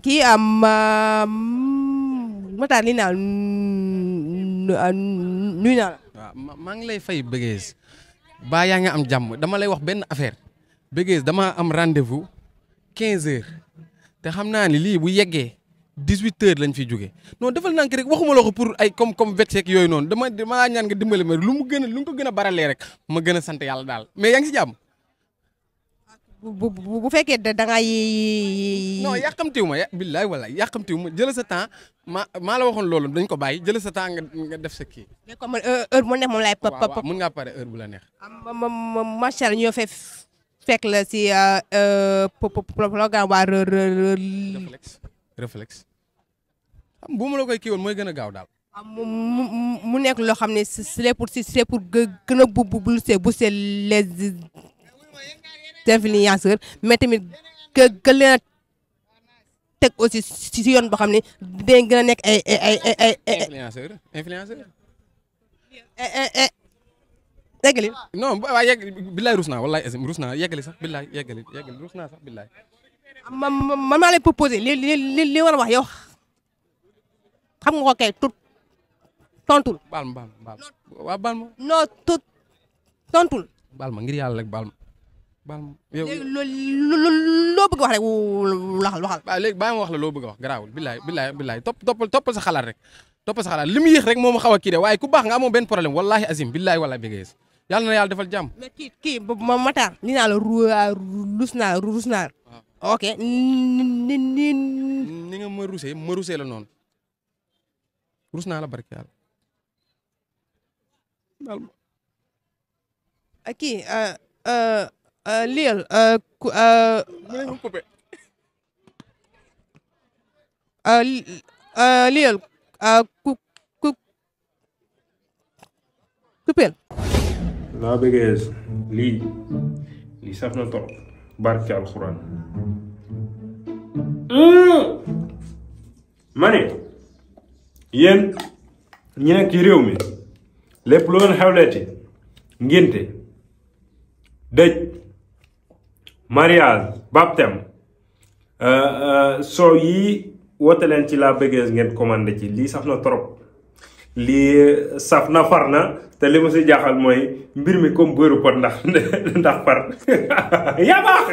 kii Matar li naa nuyu naa la. waaw maa ngi lay fay Bégués baa yaa nga am jàmm dama lay wax benn affaire Bégués dama am rendez-vous 15h te xam naa ni lii bu yeggee 18h lañ fi jóge non defal naa ko rek waxuma la ko pour ay comme vexeek yooyu noonu dama ñaan nga dimbali ma lu mu ko gën a baralee rek ma gën a sant yàlla daal mais yaa ngi si jàmm. bu fekkee da nga non yàqamtiwu ma billaay walaay yàqamtiwu ma jël sa temps maa la waxoon loolu dañ ko bàyyi jël sa temps nga def sa kii. mais comme heure bu neex moom laay. waaw mun ngaa pare heure bu la neex. macha allah ñoo fekk la si programme waa réflexe xam bu ma la koy kii woon mooy gën a gaaw daal. mu nekk loo xam ne c'est pour gën a booster les influenceurs mais tamit que leen a teg aussi si yoon boo xam ne dinañ gën a nekk ay influenceur yeggali. non waaye yegg billaay rus naa wallaay asim rus naa yeggali sax billaay yeggali rus naa sax billaay. man maa lay proposé li war a wax yow xam nga ko kay tontul. baal ma waaw baal ma. non tontul. baal ma ngir yàlla rek baal ma. yow loo bëgg wax rek waxal. waaw léegi bàyyi ma wax la loo bëgg a wax garaawul billaay toppal sa xalaat rek toppal sa xalaat li mu yéex rek moo ma xaw a kii de waaye ku baax nga amoo benn problème wallahi azim billaay wala Bégués yàlla na yàlla defal jàmm. mais kii Matar ni naa la rus naa ok ni nga ma rusee la noonu rus naa la barke yàlla kii liyal liyal coupel naa Bégués lii saf na trop barke alxuraan ma ne yéen ñi nekk ci réew mi lépp lu ngeen xewleeti ngénte dëj mariage baptême soo yi woote leen ci la Bégués ngeen commandé ci lii saf na trop lii saf na far na te li ma si jaaxal mooy mbir mi comme beurre pot ndax far yaa baax